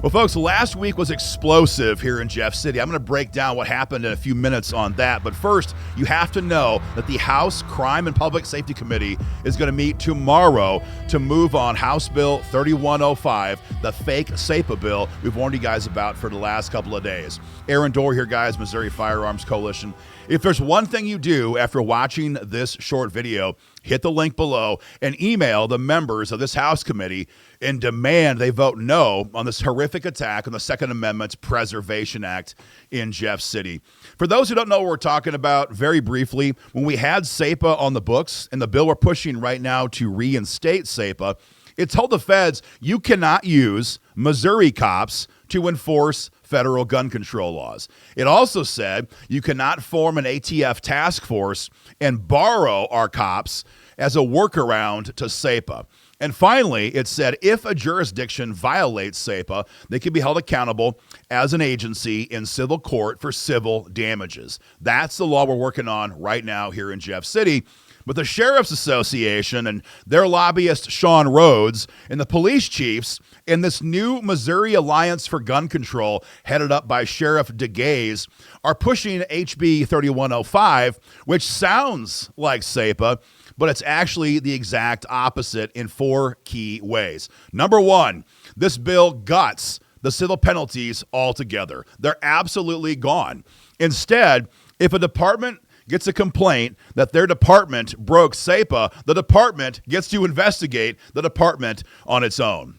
Well, folks, last week was explosive here in Jeff City. I'm going to break down what happened in a few minutes on that. But first, you have to know that the House Crime and Public Safety Committee is going to meet tomorrow to move on House Bill 3105, the fake SAPA bill we've warned you guys about for the last couple of days. Aaron Dorr here, guys, Missouri Firearms Coalition. If there's one thing you do after watching this short video, hit the link below and email the members of this House committee and demand they vote no on this horrific attack on the Second Amendment's Preservation Act in Jeff City. For those who don't know what we're talking about, very briefly, when we had SAPA on the books and the bill we're pushing right now to reinstate SAPA, it told the feds you cannot use Missouri cops to enforce federal gun control laws. It also said you cannot form an ATF task force and borrow our cops as a workaround to SAPA. And finally, it said if a jurisdiction violates SAPA, they can be held accountable as an agency in civil court for civil damages. That's the law we're working on right now here in Jeff City. But the Sheriff's Association and their lobbyist, Sean Rhodes, and the police chiefs in this new Missouri Alliance for Gun Control, headed up by Sheriff DeGaze, are pushing HB 3105, which sounds like SAPA, but it's actually the exact opposite in four key ways. Number one, this bill guts the civil penalties altogether. They're absolutely gone. Instead, if a department gets a complaint that their department broke SAPA, the department gets to investigate the department on its own.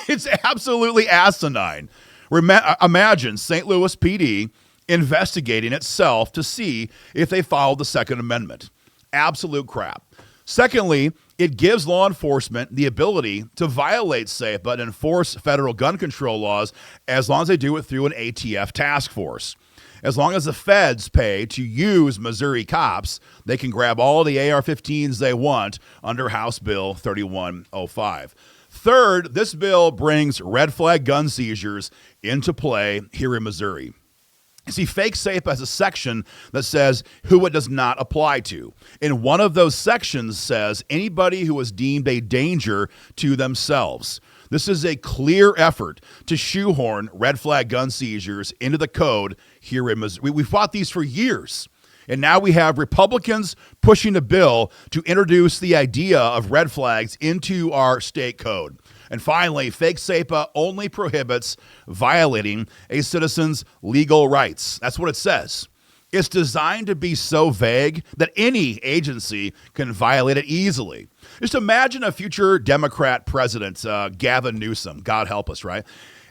It's absolutely asinine. Imagine St. Louis PD investigating itself to see if they followed the Second Amendment. Absolute crap. Secondly, it gives law enforcement the ability to violate SAPA and enforce federal gun control laws as long as they do it through an ATF task force. As long as the feds pay to use Missouri cops, they can grab all the AR-15s they want under House Bill 3105. Third, this bill brings red flag gun seizures into play here in Missouri. See, fake SAPA has a section that says who it does not apply to. And one of those sections says anybody who is deemed a danger to themselves. This is a clear effort to shoehorn red flag gun seizures into the code here in Missouri. We fought these for years. And now we have Republicans pushing a bill to introduce the idea of red flags into our state code. And finally, fake SAPA only prohibits violating a citizen's legal rights. That's what it says. It's designed to be so vague that any agency can violate it easily. Just imagine a future Democrat president, Gavin Newsom, God help us, right?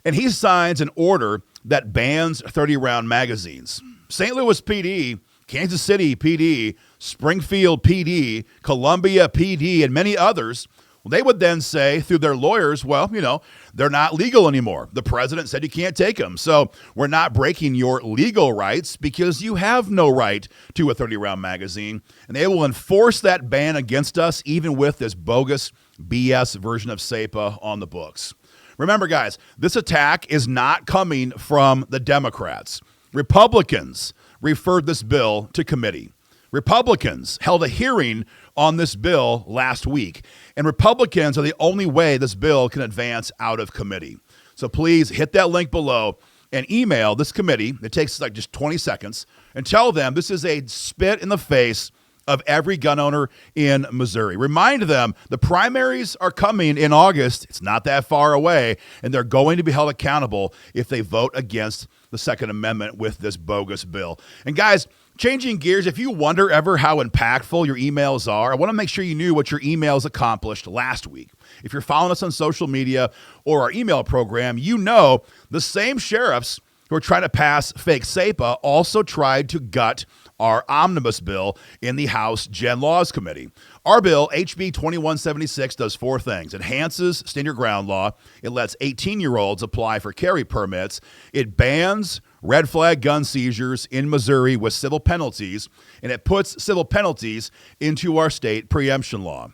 And he signs an order that bans 30-round magazines. St. Louis PD, Kansas City PD, Springfield PD, Columbia PD, and many others, they would then say through their lawyers, well, they're not legal anymore. The president said you can't take them. So we're not breaking your legal rights because you have no right to a 30-round magazine. And they will enforce that ban against us even with this bogus BS version of SAPA on the books. Remember, guys, this attack is not coming from the Democrats. Republicans referred this bill to committee. Republicans held a hearing on this bill last week, and Republicans are the only way this bill can advance out of committee. So please hit that link below and email this committee. It takes like just 20 seconds and tell them this is a spit in the face of every gun owner in Missouri. Remind them the primaries are coming in August. It's not that far away, and they're going to be held accountable if they vote against the Second Amendment with this bogus bill. And guys, changing gears, if you wonder ever how impactful your emails are, I want to make sure you knew what your emails accomplished last week. If you're following us on social media or our email program, you know the same sheriffs who are trying to pass fake SAPA also tried to gut our omnibus bill in the House Gen Laws Committee. Our bill, HB 2176, does four things. It enhances stand your ground law. It lets 18-year-olds apply for carry permits. It bans red flag gun seizures in Missouri with civil penalties, and it puts civil penalties into our state preemption law.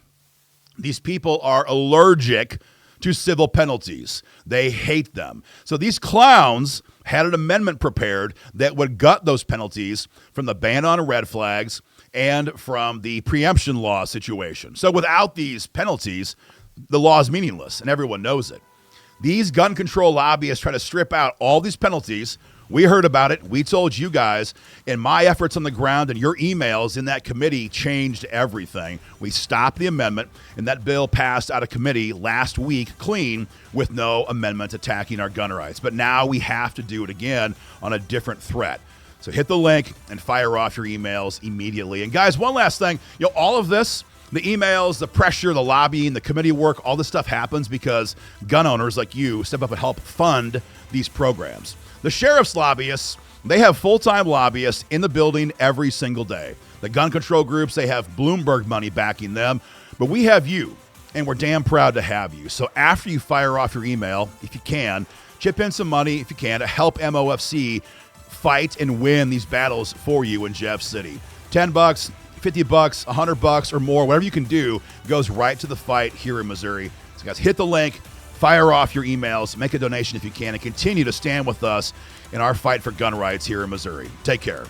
These people are allergic to civil penalties. They hate them. So these clowns had an amendment prepared that would gut those penalties from the ban on red flags and from the preemption law situation. So without these penalties, the law is meaningless, and everyone knows it. These gun control lobbyists try to strip out all these penalties. We heard about it. We told you guys, and my efforts on the ground and your emails in that committee changed everything. We stopped the amendment, and that bill passed out of committee last week clean with no amendment attacking our gun rights. But now we have to do it again on a different threat. So hit the link and fire off your emails immediately. And guys, one last thing, all of this, the emails, the pressure, the lobbying, the committee work, all this stuff happens because gun owners like you step up and help fund these programs. The sheriff's lobbyists, they have full-time lobbyists in the building every single day. The gun control groups, they have Bloomberg money backing them, but we have you, and we're damn proud to have you. So after you fire off your email, if you can, chip in some money, if you can, to help MOFC fight and win these battles for you in Jeff City. $10, $50, $100 or more, whatever you can do, goes right to the fight here in Missouri. So guys, hit the link. Fire off your emails, make a donation if you can, and continue to stand with us in our fight for gun rights here in Missouri. Take care.